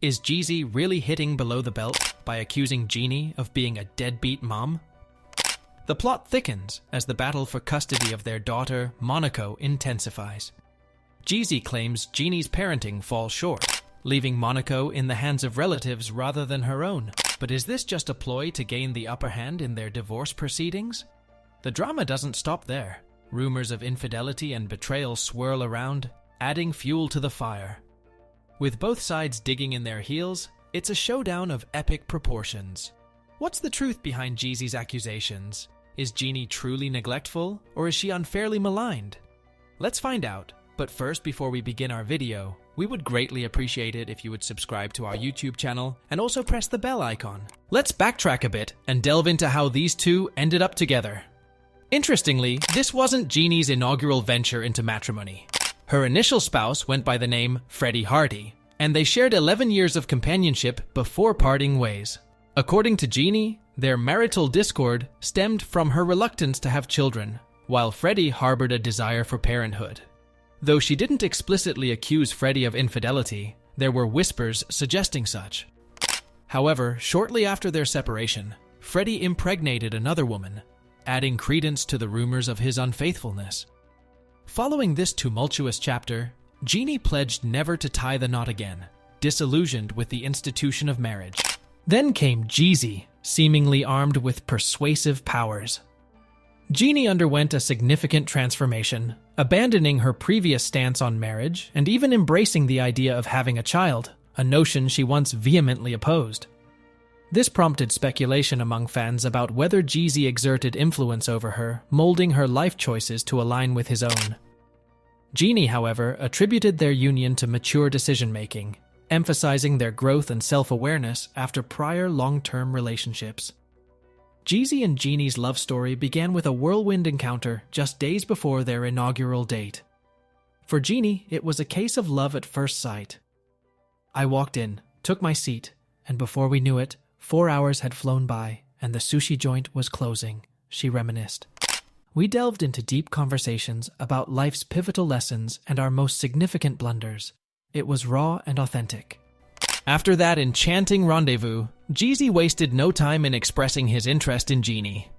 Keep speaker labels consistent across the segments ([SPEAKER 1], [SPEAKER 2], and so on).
[SPEAKER 1] Is Jeezy really hitting below the belt by accusing Jeannie of being a deadbeat mom? The plot thickens as the battle for custody of their daughter, Monaco, intensifies. Jeezy claims Jeannie's parenting falls short, leaving Monaco in the hands of relatives rather than her own. But is this just a ploy to gain the upper hand in their divorce proceedings? The drama doesn't stop there. Rumors of infidelity and betrayal swirl around, adding fuel to the fire. With both sides digging in their heels, it's a showdown of epic proportions. What's the truth behind Jeezy's accusations? Is Jeannie truly neglectful, or is she unfairly maligned? Let's find out, but first, before we begin our video, we would greatly appreciate it if you would subscribe to our YouTube channel and also press the bell icon. Let's backtrack a bit and delve into how these two ended up together. Interestingly, this wasn't Jeannie's inaugural venture into matrimony. Her initial spouse went by the name Freddie Hardy, and they shared 11 years of companionship before parting ways. According to Jeannie, their marital discord stemmed from her reluctance to have children, while Freddie harbored a desire for parenthood. Though she didn't explicitly accuse Freddie of infidelity, there were whispers suggesting such. However, shortly after their separation, Freddie impregnated another woman, adding credence to the rumors of his unfaithfulness. Following this tumultuous chapter, Jeannie pledged never to tie the knot again, disillusioned with the institution of marriage. Then came Jeezy, seemingly armed with persuasive powers. Jeannie underwent a significant transformation, abandoning her previous stance on marriage and even embracing the idea of having a child, a notion she once vehemently opposed. This prompted speculation among fans about whether Jeezy exerted influence over her, molding her life choices to align with his own. Jeannie, however, attributed their union to mature decision-making, emphasizing their growth and self-awareness after prior long-term relationships. Jeezy and Jeannie's love story began with a whirlwind encounter just days before their inaugural date. For Jeannie, it was a case of love at first sight. "I walked in, took my seat, and before we knew it, 4 hours had flown by, and the sushi joint was closing," she reminisced. We delved into deep conversations about life's pivotal lessons and our most significant blunders. It was raw and authentic. After that enchanting rendezvous, Jeezy wasted no time in expressing his interest in Jeannie.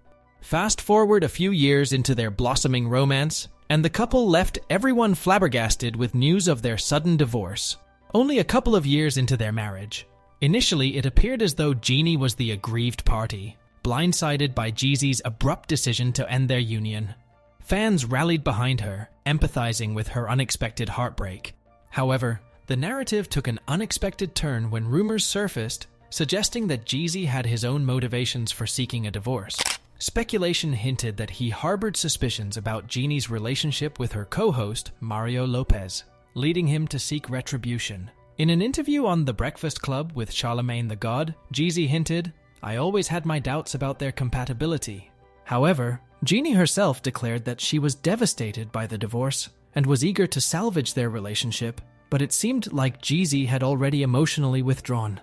[SPEAKER 1] Fast forward a few years into their blossoming romance, and the couple left everyone flabbergasted with news of their sudden divorce. Only a couple of years into their marriage. Initially, it appeared as though Jeannie was the aggrieved party, blindsided by Jeezy's abrupt decision to end their union. Fans rallied behind her, empathizing with her unexpected heartbreak. However, the narrative took an unexpected turn when rumors surfaced, suggesting that Jeezy had his own motivations for seeking a divorce. Speculation hinted that he harbored suspicions about Jeannie's relationship with her co-host, Mario Lopez, leading him to seek retribution. In an interview on The Breakfast Club with Charlemagne the God, Jeezy hinted, "I always had my doubts about their compatibility." However, Jeannie herself declared that she was devastated by the divorce and was eager to salvage their relationship, but it seemed like Jeezy had already emotionally withdrawn.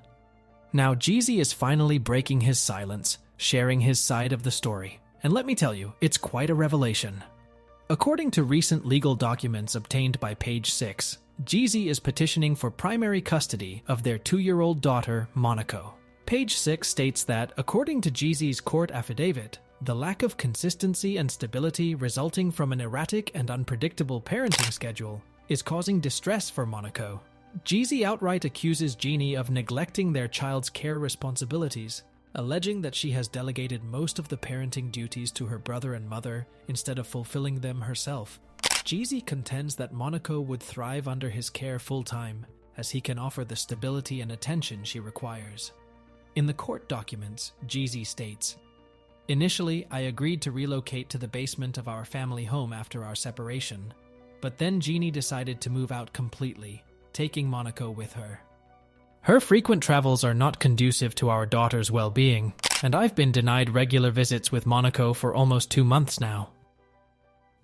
[SPEAKER 1] Now Jeezy is finally breaking his silence, sharing his side of the story, and let me tell you, it's quite a revelation. According to recent legal documents obtained by Page 6, Jeezy is petitioning for primary custody of their 2-year-old daughter, Monaco. Page 6 states that, according to Jeezy's court affidavit, the lack of consistency and stability resulting from an erratic and unpredictable parenting schedule is causing distress for Monaco. Jeezy outright accuses Jeannie of neglecting their child's care responsibilities, alleging that she has delegated most of the parenting duties to her brother and mother instead of fulfilling them herself. Jeezy contends that Monaco would thrive under his care full-time, as he can offer the stability and attention she requires. In the court documents, Jeezy states, "Initially, I agreed to relocate to the basement of our family home after our separation, but then Jeannie decided to move out completely, taking Monaco with her. Her frequent travels are not conducive to our daughter's well-being, and I've been denied regular visits with Monaco for almost 2 months now."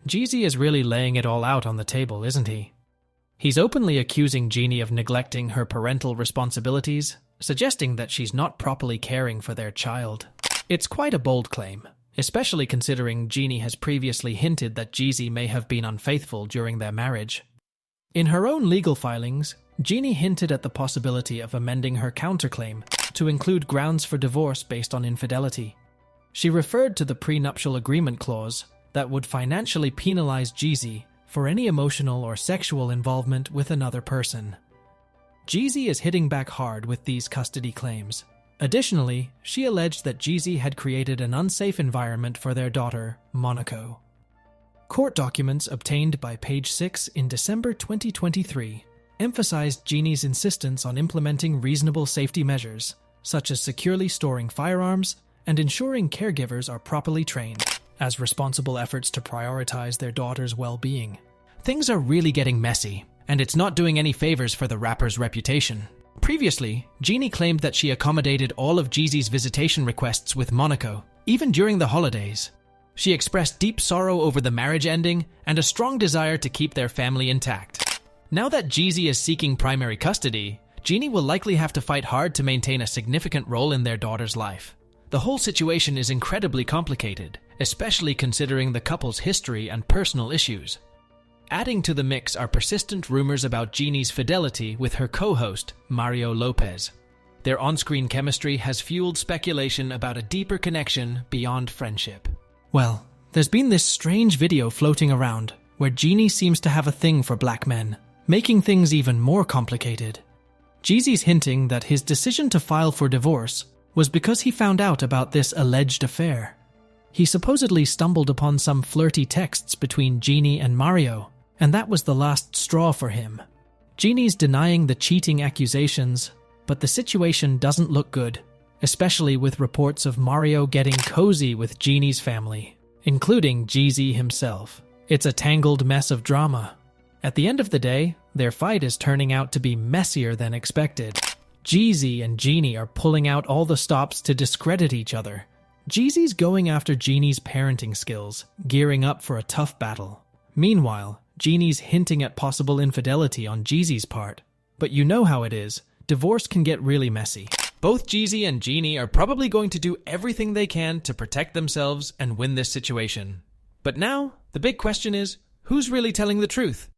[SPEAKER 1] Jeezy is really laying it all out on the table, isn't he? He's openly accusing Jeannie of neglecting her parental responsibilities, suggesting that she's not properly caring for their child. It's quite a bold claim, especially considering Jeannie has previously hinted that Jeezy may have been unfaithful during their marriage. In her own legal filings, Jeannie hinted at the possibility of amending her counterclaim to include grounds for divorce based on infidelity. She referred to the prenuptial agreement clause that would financially penalize Jeezy for any emotional or sexual involvement with another person. Jeezy is hitting back hard with these custody claims. Additionally, she alleged that Jeezy had created an unsafe environment for their daughter, Monaco. Court documents obtained by Page 6 in December 2023 emphasized Jeannie's insistence on implementing reasonable safety measures, such as securely storing firearms and ensuring caregivers are properly trained, as responsible efforts to prioritize their daughter's well-being. Things are really getting messy, and it's not doing any favors for the rapper's reputation. Previously, Jeannie claimed that she accommodated all of Jeezy's visitation requests with Monaco, even during the holidays. She expressed deep sorrow over the marriage ending and a strong desire to keep their family intact. Now that Jeezy is seeking primary custody, Jeannie will likely have to fight hard to maintain a significant role in their daughter's life. The whole situation is incredibly complicated, especially considering the couple's history and personal issues. Adding to the mix are persistent rumors about Jeannie's fidelity with her co-host, Mario Lopez. Their on-screen chemistry has fueled speculation about a deeper connection beyond friendship. Well, there's been this strange video floating around where Jeannie seems to have a thing for black men, making things even more complicated. Jeezy's hinting that his decision to file for divorce was because he found out about this alleged affair. He supposedly stumbled upon some flirty texts between Jeannie and Mario, and that was the last straw for him. Jeannie's denying the cheating accusations, but the situation doesn't look good, especially with reports of Mario getting cozy with Jeannie's family, including Jeezy himself. It's a tangled mess of drama. At the end of the day, their fight is turning out to be messier than expected. Jeezy and Jeannie are pulling out all the stops to discredit each other. Jeezy's going after Jeannie's parenting skills, gearing up for a tough battle. Meanwhile, Jeannie's hinting at possible infidelity on Jeezy's part. But you know how it is. Divorce can get really messy. Both Jeezy and Jeannie are probably going to do everything they can to protect themselves and win this situation. But now, the big question is, who's really telling the truth?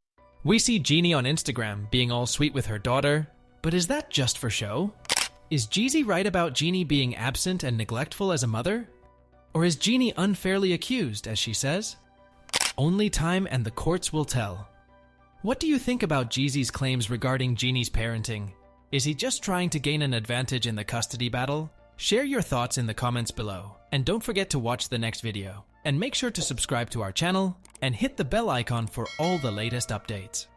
[SPEAKER 1] We see Jeannie on Instagram being all sweet with her daughter, but is that just for show? Is Jeezy right about Jeannie being absent and neglectful as a mother? Or is Jeannie unfairly accused, as she says? Only time and the courts will tell. What do you think about Jeezy's claims regarding Jeannie's parenting? Is he just trying to gain an advantage in the custody battle? Share your thoughts in the comments below, and don't forget to watch the next video. And make sure to subscribe to our channel and hit the bell icon for all the latest updates.